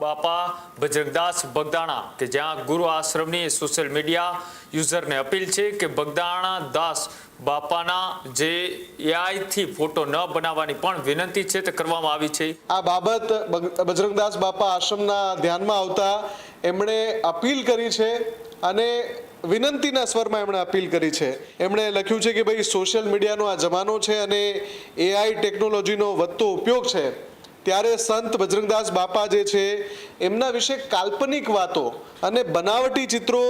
બાપા બજરંગદાસ બગદાણા કે જ્યાં ગુરુ આશ્રમની સોશિયલ મીડિયા યુઝરને અપીલ છે કે બગદાણા દાસ બાપાના જે એઆઈથી ફોટો ન બનાવવાની પણ વિનંતી છે તે કરવામાં આવી છે। આ બાબત બજરંગદાસ બાપા આશ્રમના ધ્યાનમાં આવતા એમણે અપીલ કરી છે અને વિનંતીના સ્વરમાં એમણે અપીલ કરી છે। એમણે લખ્યું છે કે ભાઈ સોશિયલ મીડિયાનો આ જમાનો છે અને એઆઈ ટેકનોલોજીનો વધતો ઉપયોગ છે, ત્યારે સંત બજરંગદાસ બાપા જે છે એમના વિશે કાલ્પનિક વાતો અને બનાવટી ચિત્રો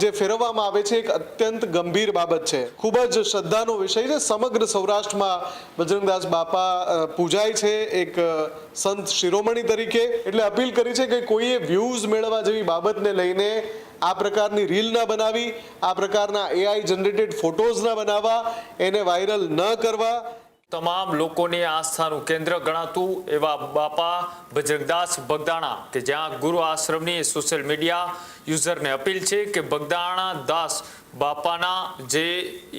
જે ફેરવવામાં આવે છે એક અત્યંત ગંભીર બાબત છે, ખૂબ જ શ્રદ્ધાનો વિષય છે। સમગ્ર સૌરાષ્ટ્રમાં બજરંગદાસ બાપા પૂજાય છે એક સંત શિરોમણી તરીકે, એટલે અપીલ કરી છે કે કોઈએ વ્યૂઝ મેળવવા જેવી બાબતને લઈને આ પ્રકારની રીલ ના બનાવી, આ પ્રકારના એઆઈ જનરેટેડ ફોટોઝ ના બનાવવા, એને વાયરલ ન કરવા। તમામ લોકોની આસ્થાનું કેન્દ્ર ગણાતું એવા બાપા બજરંગદાસ બગદાણા કે જ્યાં ગુરુ આશ્રમની સોશિયલ મીડિયા યુઝરને અપીલ છે કે બગદાણા દાસ બાપાના જે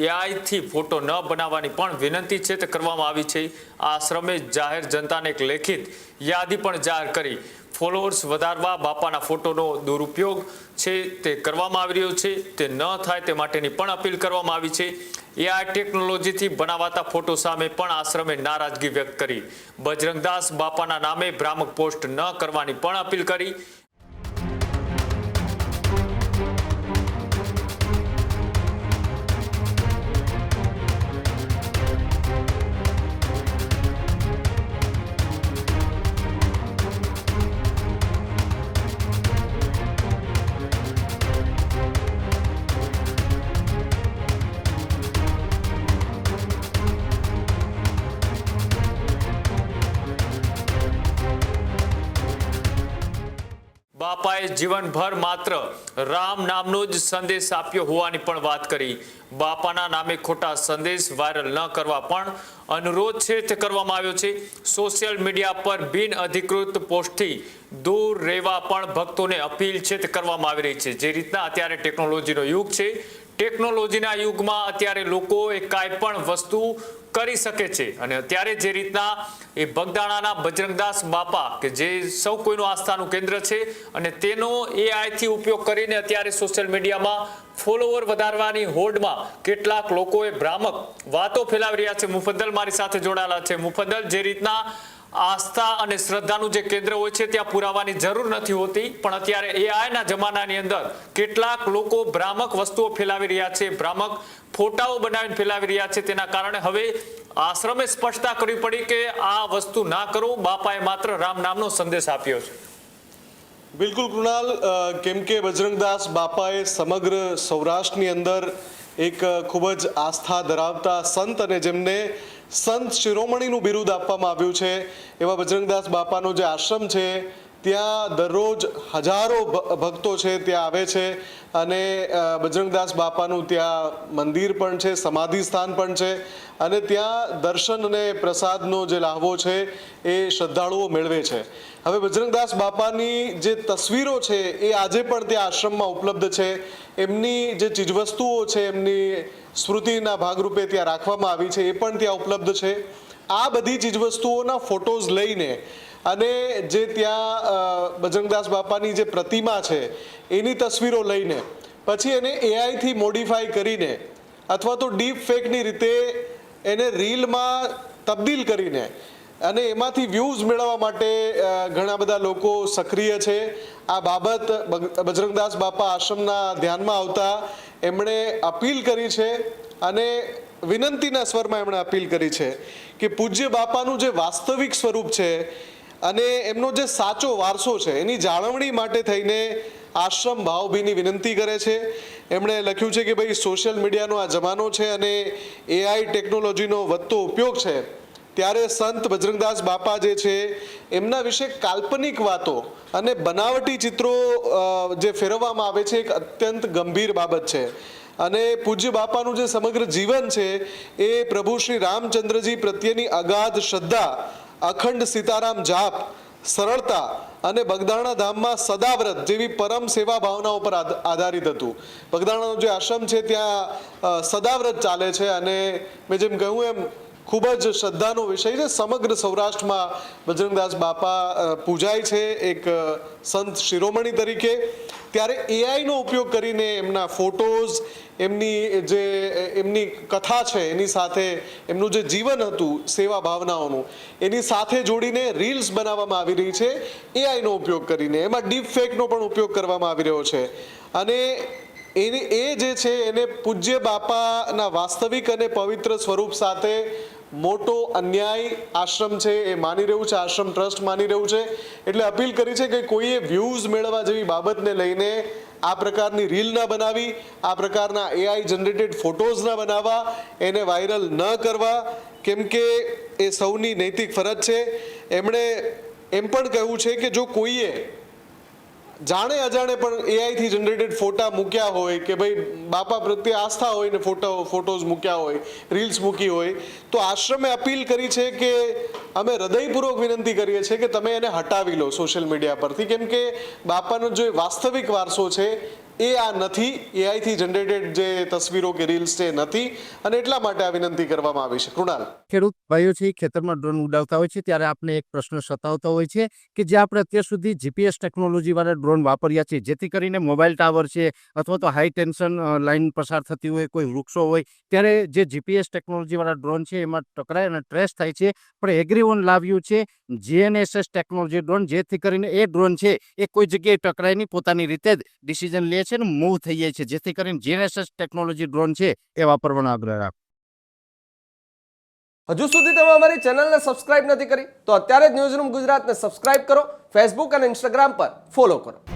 એઆઈથી ફોટો ન બનાવવાની પણ વિનંતી છે તે કરવામાં આવી છે। આશ્રમે જાહેર જનતાને એક લેખિત યાદી પણ જાહેર કરી ફોલોઅર્સ વધારવા બાપાના ફોટોનો દુરુપયોગ છે તે કરવામાં આવી રહ્યો છે, તે ન થાય તે માટેની પણ અપીલ કરવામાં આવી છે। એઆઈ ટેકનોલોજીથી બનાવાતા ફોટો સામે પણ આશ્રમે નારાજગી વ્યક્ત કરી બજરંગદાસ બાપાના નામે ભ્રામક પોસ્ટ ન કરવાની પણ અપીલ કરી। બાપાએ જીવનભર માત્ર રામ નામનો જ સંદેશ આપ્યો હોવાની પણ વાત કરી। બાપાના નામે ખોટા સંદેશ વાયરલ ન કરવા પણ અનુરોધ છે તે કરવામાં આવ્યો છે। સોશિયલ મીડિયા પર બિન અધિકૃત પોસ્ટથી દૂર રહેવા પણ ભક્તોને અપીલ છે તે કરવામાં આવી રહી છે। જે રીતના અત્યારે ટેકનોલોજીનો યુગ છે, ટેકનોલોજીના યુગમાં અત્યારે લોકો એ કાંઈ પણ વસ્તુ કરી શકે છે અને અત્યારે જે રીતના એ બગદાણાના બજરંગદાસ બાપા કે જે સૌ કોઈનું આસ્થાનું કેન્દ્ર છે અને તેનો એઆઈથી ઉપયોગ કરીને અત્યારે સોશિયલ મીડિયામાં ફોલોવર વધારવાની હોડમાં કેટલાક લોકોએ ભ્રામક વાતો ફેલાવી રહ્યા છે। મુફદ્દલ મારી સાથે જોડાયેલા છે। મુફદ્દલ, જે રીતના આસ્થા અને શ્રદ્ધાનું જે કેન્દ્ર હોય છે ત્યાં પુરાવાની જરૂર નથી હોતી, પણ અત્યારે એઆઈના જમાનાની અંદર કેટલાક લોકો ભ્રામક વસ્તુઓ ફેલાવી રહ્યા છે, ભ્રામક ફોટાઓ બનાવીને ફેલાવી રહ્યા છે। તેના કારણે હવે આશ્રમે સ્પષ્ટતા કરવી પડી કે આ વસ્તુ ના કરો, બાપાએ માત્ર રામ નામનો સંદેશ આપ્યો છે। બિલકુલ કૃણાલ, કેમ કે બજરંગદાસ બાપાએ સમગ્ર સૌરાષ્ટ્રની અંદર એક ખૂબ જ આસ્થા ધરાવતા સંત અને જેમને સંત શિરોમણીનું બિરુદ આપવામાં આવ્યું છે એવા બજરંગદાસ બાપાનો જે આશ્રમ છે ત્યાં દરરોજ હજારો ભક્તો છે ત્યાં આવે છે અને બજરંગદાસ બાપાનું ત્યાં મંદિર પણ છે, સમાધિ સ્થાન પણ છે અને ત્યાં દર્શન અને પ્રસાદનો જે લાહવો છે એ શ્રદ્ધાળુઓ મેળવે છે। હવે બજરંગદાસ બાપાની જે તસવીરો છે એ આજે પણ ત્યાં આશ્રમમાં ઉપલબ્ધ છે। એમની જે ચીજવસ્તુઓ છે એમની સ્મૃતિના ભાગરૂપે ત્યાં રાખવામાં આવી છે એ પણ ત્યાં ઉપલબ્ધ છે। આ બધી ચીજવસ્તુઓના ફોટોઝ લઈને અને જે ત્યાં બજરંગદાસ બાપાની જે પ્રતિમા છે એની તસવીરો લઈને પછી એને એઆઈથી મોડિફાઈ કરીને અથવા તો ડીપ ફેકની રીતે એને રીલમાં તબદીલ કરીને અને એમાંથી વ્યૂઝ મેળવવા માટે ઘણા બધા લોકો સક્રિય છે। આ બાબત બજરંગદાસ બાપા આશ્રમના ધ્યાનમાં આવતા એમણે અપીલ કરી છે અને વિનંતીના સ્વરમાં એમણે અપીલ કરી છે કે પૂજ્ય બાપાનું જે વાસ્તવિક સ્વરૂપ છે અને એમનો જે સાચો વારસો છે એની જાળવણી માટે થઈને આશ્રમ ભાવભીની વિનંતી કરે છે। એમણે લખ્યું છે કે ભાઈ સોશિયલ મીડિયાનો આ જમાનો છે અને એઆઈ ટેકનોલોજીનો વધતો ઉપયોગ છે, ત્યારે સંત બજરંગદાસ બાપા જે છે એમના વિશે કાલ્પનિક વાતો અને બનાવટી ચિત્રો જે ફેરવવામાં આવે છે એક અત્યંત ગંભીર બાબત છે અને પૂજ્ય બાપાનું જે સમગ્ર જીવન છે એ પ્રભુ શ્રી રામચંદ્રજી પ્રત્યેની અગાધ શ્રદ્ધા, અખંડ સીતારામ જાપ, સરળતા અને બગદાણા ધામમાં સદાવ્રત જેવી પરમ સેવા ભાવનાઓ પર આધારિત હતું। બગદાણાનો જે આશ્રમ છે ત્યાં સદાવ્રત ચાલે છે અને મેં જેમ કહ્યું એમ ખૂબ જ શ્રદ્ધાનો વિષય છે. સમગ્ર સૌરાષ્ટ્રમાં બજરંગદાસ બાપા પૂજાય છે એક સંત શિરોમણી તરીકે. ત્યારે એઆઈનો ઉપયોગ કરીને એમના ફોટોઝ, એમની કથા છે, એની સાથે એમનું જે જીવન હતું સેવા ભાવનાઓનું, એની સાથે જોડીને રીલ્સ બનાવવામાં આવી રહી છે એઆઈનો ઉપયોગ કરીને. એમાં ડીપ ફેકનો પણ ઉપયોગ કરવામાં આવી રહ્યો છે. અને એ જે છે એને પૂજ્ય બાપાના વાસ્તવિક અને પવિત્ર સ્વરૂપ સાથે મોટો અન્યાય આશ્રમ છે એ માની રહ્યું છે, આશ્રમ ટ્રસ્ટ માની રહ્યું છે. એટલે અપીલ કરી છે કે કોઈએ વ્યૂઝ મેળવવા જેવી બાબતને લઈને આ પ્રકારની રીલ ના બનાવી, આ પ્રકારના એઆઈ જનરેટેડ ફોટોઝ ના બનાવવા, એને વાયરલ ન કરવા, કેમ કે એ સૌની નૈતિક ફરજ છે. એમણે એમ પણ કહ્યું છે કે જો કોઈએ જાણે અજાણે પણ એઆઈથી જનરેટેડ ફોટા મૂક્યા હોય કે ભાઈ બાપા પ્રત્યે આસ્થા હોય ને ફોટોઝ મૂક્યા હોય, રીલ્સ મૂકી હોય, તો આશ્રમે અપીલ કરી છે કે અમે હૃદયપૂર્વક વિનંતી કરીએ છીએ કે તમે એને હટાવી લો સોશિયલ મીડિયા પરથી, કેમ કે બાપાનો જે વાસ્તવિક વારસો છે એ આ નથી. એઆઈથી જનરેટેડ જે તસવીરો કે રીલ્સ છે નથી, અને એટલા માટે આ વિનંતી કરવામાં આવી છે. કૃણાલ, ખેડૂત ભાઈઓ છે ખેતરમાં ડ્રોન ઉડાવતા હોય છે ત્યારે આપણે એક પ્રશ્ન સતાવતો હોય છે કે જે આપણે અત્યાર સુધી જીપીએસ ટેકનોલોજી વાળા ડ્રોન વાપર્યા છે, જેથી કરીને મોબાઈલ ટાવર છે અથવા તો હાઈ ટેન્શન લાઈન પસાર થતી હોય, કોઈ વૃક્ષો હોય, ત્યારે જે જીપીએસ ટેકનોલોજી વાળા ડ્રોન છે એમાં ટકરાય અને ટ્રેસ થાય છે. પણ એગ્રીવન લાવ્યું છે જીએનએસએસ ટેકનોલોજી ડ્રોન, જેથી કરીને એ ડ્રોન છે એ કોઈ જગ્યાએ ટકરાય નહીં, પોતાની રીતે જ ડિસિઝન લે છે ને મૂવ થઈ જાય છે. જેથી કરીને જીએનએસએસ ટેકનોલોજી ડ્રોન છે એ વાપરવાનો આગ્રહ રાખો. હજુ સુધી તમે અમારી ચેનલને સબસ્ક્રાઇબ નથી કરી તો અત્યારે જ ન્યૂઝરૂમ ગુજરાતને સબસ્ક્રાઇબ કરો, ફેસબુક અને ઇન્સ્ટાગ્રામ પર ફોલો કરો.